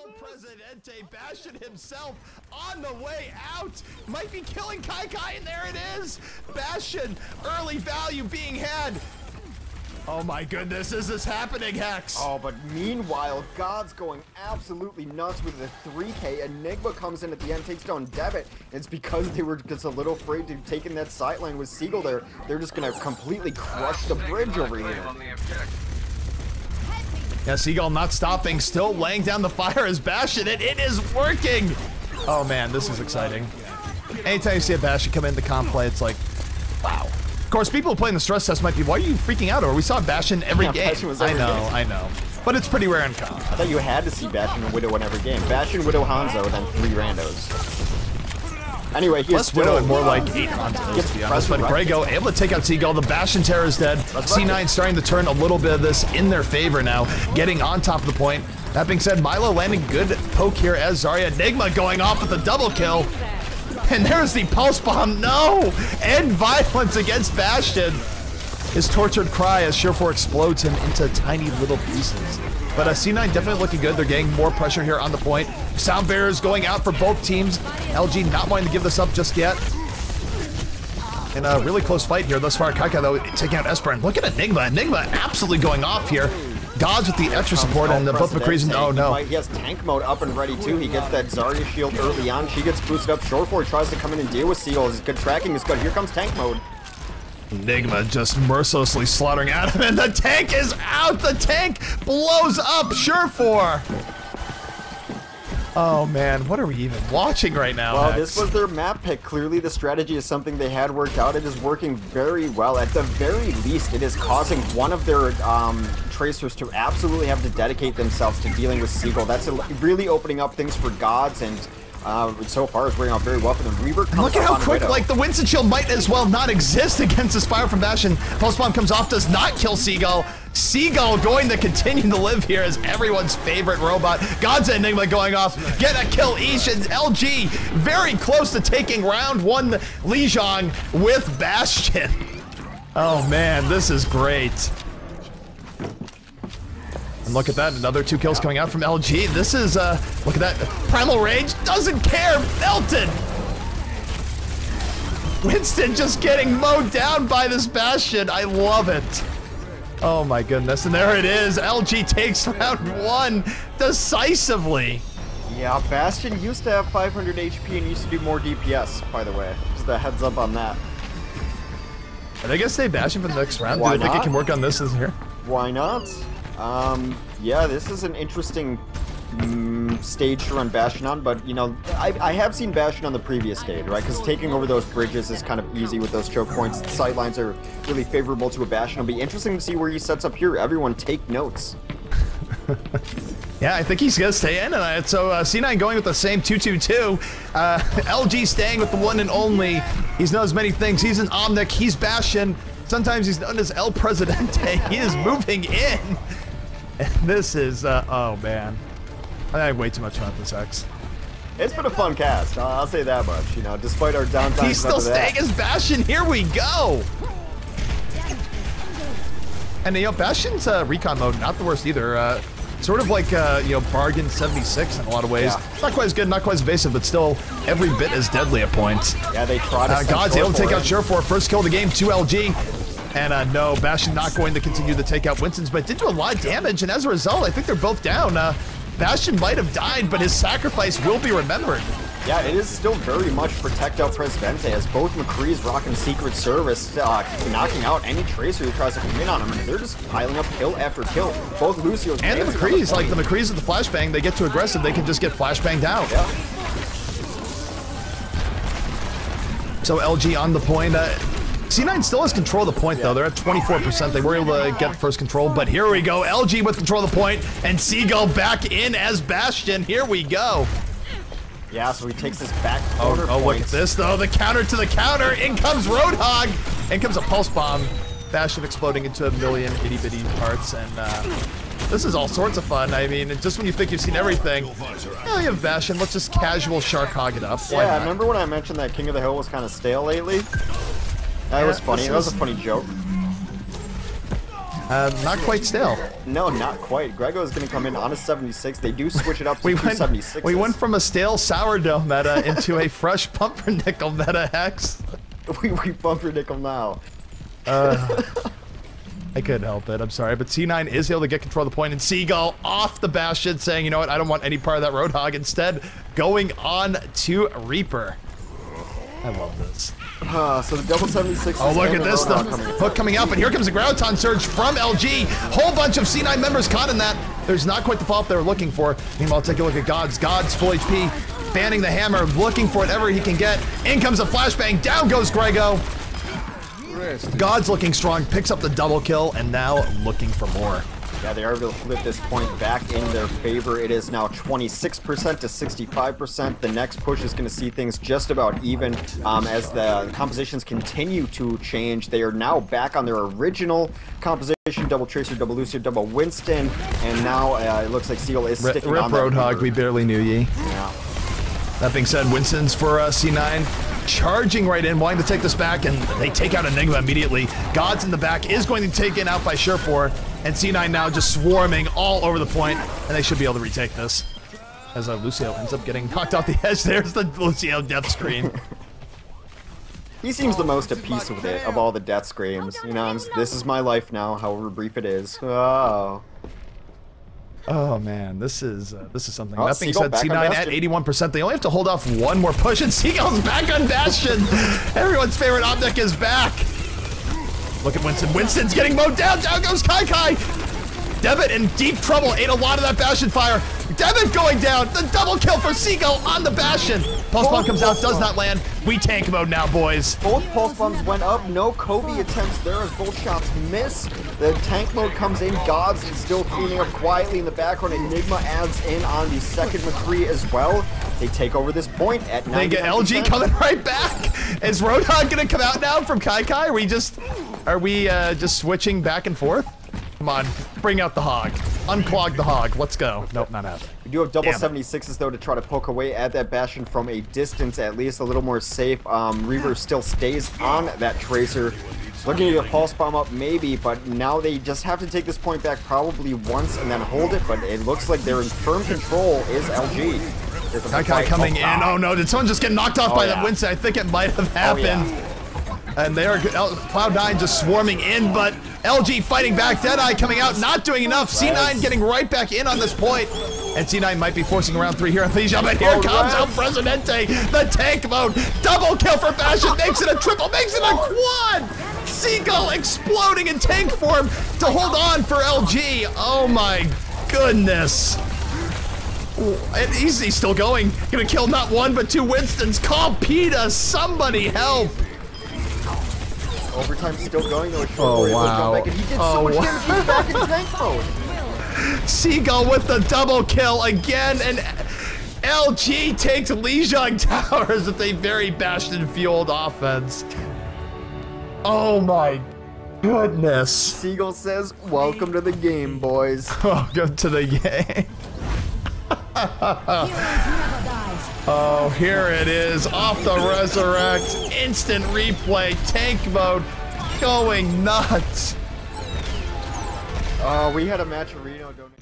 El Presidente, Bastion himself on the way out. Might be killing Kai, and there it is. Bastion, early value being had. Oh my goodness, is this happening, Hex? Oh, but meanwhile, God's going absolutely nuts with the 3K. Enigma comes in at the end, takes down Debit. It's because they were just a little afraid to take in that sideline with seagull there. They're just going to completely crush the bridge over here. Yeah, seagull not stopping, still laying down the fire as Bastion, and it is working! Oh man, this is exciting. Anytime you see a Bastion come into comp play, it's like, wow. Of course, people playing the stress test might be, why are you freaking out over? We saw Bastion every game. Bastion was every game. I know. But it's pretty rare in comp. I thought you had to see Bastion and Widow in every game. Bastion, Widow, Hanzo, then 3 randos. Anyway, he's less Widow and more like 8 Hanzos, to be honest. But Grego able to take out Seagull. The Bastion Terror is dead. C9 starting to turn a little bit of this in their favor now, getting on top of the point. That being said, Milo landing good poke here as Zarya. Enigma going off with a double kill. And there's the pulse bomb. No! End violence against Bastion. His tortured cry as Surefour explodes him into tiny little pieces. But C9 definitely looking good. They're getting more pressure here on the point. Sound barriers going out for both teams. LG not wanting to give this up just yet. In a really close fight here thus far. Kaika, though, taking out Esperan. Look at Enigma. Enigma absolutely going off here. Gods with the extra support and both McCree's and oh no. He has tank mode up and ready too. He gets that Zarya shield early on. She gets boosted up. Surefour tries to come in and deal with Seagull. His good tracking is good. Here comes tank mode. Enigma just mercilessly slaughtering at him, and the tank is out! The tank blows up Surefour! Oh man, what are we even watching right now, Well, Hex? this was their map pick. Clearly the strategy is something they had worked out. It is working very well. At the very least, it is causing one of their tracers to absolutely have to dedicate themselves to dealing with Seagull. That's really opening up things for Gods, and so far it's working out very well for them. Reaver comes Look at how quick, Widow. like, the Winston Shield might as well not exist against this fire from Bastion. Pulse Bomb comes off, does not kill Seagull. Seagull going to continue to live here as everyone's favorite robot. God's Enigma going off, get a kill each, and LG very close to taking round 1 Lijiang with Bastion. Oh man, this is great. And look at that, another 2 kills coming out from LG. This is, look at that. Primal Rage doesn't care, melted! Winston just getting mowed down by this Bastion. I love it. Oh my goodness, and there it is. LG takes round 1 decisively. Yeah, Bastion used to have 500 HP and used to do more DPS, by the way. Just a heads up on that. Are they gonna stay Bastion for the next round? Why Do they think not? it can work on this in here? Why not? Yeah, this is an interesting stage to run Bastion on, but, you know, I have seen Bastion on the previous stage, right? Because taking over those bridges is kind of easy with those choke points. The sidelines are really favorable to a Bastion. It'll be interesting to see where he sets up here. Everyone take notes. Yeah, I think he's gonna stay in tonight. So C9 going with the same 2-2-2. LG staying with the one and only. He's known as many things. He's an Omnic. He's Bastion. Sometimes he's known as El Presidente. He is moving in. And this is, oh man. I had way too much fun with this X. It's been a fun cast, I'll say that much, you know, despite our downtime. He's still staying as Bastion. Here we go. And, you know, Bastion's recon mode, not the worst either. Sort of like, you know, Bargain 76 in a lot of ways. Yeah. Not quite as good, not quite as evasive, but still every bit as deadly at points. Yeah, they tried to God's able to take out Surefour. First kill of the game, 2 LG. And no, Bastion not going to continue to take out Winston's, but did do a lot of damage, and as a result, I think they're both down. Bastion might have died, but his sacrifice will be remembered. Yeah, it is still very much Protect El Presidente, as both McCree's rocking Secret Service, knocking out any tracer who tries to come in on him, and they're just piling up kill after kill. Both Lucio's and the McCree's, like the McCree's with the flashbang, they get too aggressive, they can just get flashbanged out. Yeah. So LG on the point. C9 still has control of the point, though. They're at 24%. They were able to get first control, but here we go. LG with control of the point, and Seagull back in as Bastion. Here we go. Yeah, so he takes this back corner Oh, look at this, though. The counter to the counter. In comes Roadhog. In comes a pulse bomb. Bastion exploding into a million itty-bitty parts, and this is all sorts of fun. I mean, just when you think you've seen everything, yeah, you have Bastion. Let's just casual shark hog it up. Why Yeah, not? remember when I mentioned that King of the Hill was kind of stale lately? That was funny. That was a funny joke. Not quite still. No, not quite. Grego is going to come in on a 76. They do switch it up to 276. We went from a stale sourdough meta into a fresh pumpernickel meta, Hex. we pumpernickel now. I couldn't help it, I'm sorry, but C9 is able to get control of the point, and seagull off the Bastion saying, you know what, I don't want any part of that Roadhog, instead going on to Reaper. I love this. So the double 76. Oh, look at this, the hook coming up, and here comes a Graviton Surge from LG. Whole bunch of C9 members caught in that. There's not quite the follow-up they were looking for. Meanwhile, take a look at Gods. Gods, full HP, fanning the hammer, looking for whatever he can get. In comes a flashbang, down goes Grego. God's looking strong, picks up the double kill, and now looking for more. Yeah, they are able to flip this point back in their favor. It is now 26% to 65%. The next push is going to see things just about even as the compositions continue to change. They are now back on their original composition, double Tracer, double Lucio, double Winston, and now it looks like seagull is sticking on that Roadhog, we barely knew ye. Yeah. That being said, Winston's for C9. Charging right in, wanting to take this back, and they take out Enigma immediately. Gods in the back is going to be taken out by Surefour, and C9 now just swarming all over the point, and they should be able to retake this. As Lucio ends up getting knocked off the edge. There's the Lucio death scream. He seems the most at peace with it of all the death screams. You know, this is my life now, however brief it is. Oh. Oh man, this is something. Oh, That being said, C9 at 81%. They only have to hold off one more push, and Seagull's back on Bastion. Everyone's favorite Omnic is back. Look at Winston. Winston's getting mowed down. Down goes Kai. Devitt in deep trouble. Ate a lot of that Bastion fire. Devitt going down. The double kill for Seagull on the Bastion. Pulse bomb comes out, does not land. We tank mode now, boys. Both pulse bombs went up. No Kobe attempts there as both shots miss. The tank mode comes in. Gods is still cleaning up quietly in the background. Enigma adds in on the second McCree as well. They take over this point at 99%. They get LG coming right back. Is Roadhog gonna come out now from Kai? Are we just switching back and forth? Come on, bring out the hog. Unclog the hog. Let's go. Nope, not happening. We do have double 76s though to try to poke away at that Bastion from a distance, at least a little more safe. Reaver still stays on that Tracer. Looking to get a pulse bomb up maybe, but now they just have to take this point back probably once and then hold it, but it looks like they're in firm control is LG. Kai coming in. Oh no, did someone just get knocked off by that Winston? I think it might have happened. And they are Cloud9 just swarming in, but LG fighting back. Deadeye coming out, not doing enough. C9 getting right back in on this point. And C9 might be forcing round 3 here on Leisha, but here comes El Presidente, the tank mode. Double kill for Bastion, makes it a triple, makes it a quad. Seagull exploding in tank form to hold on for LG. Oh my goodness. He's still going. Gonna kill not one, but 2 Winstons. Call PETA, somebody help. Overtime still going though. Oh wow. He did so much damage, he's back in tank mode. Seagull with the double kill again, and LG takes Lijiang Towers with a very Bastion-fueled offense. Oh my goodness. Seagull says, welcome to the game, boys. Welcome to the game. Oh, here it is, off the resurrect, instant replay, tank mode, going nuts. We had a match Reno donate.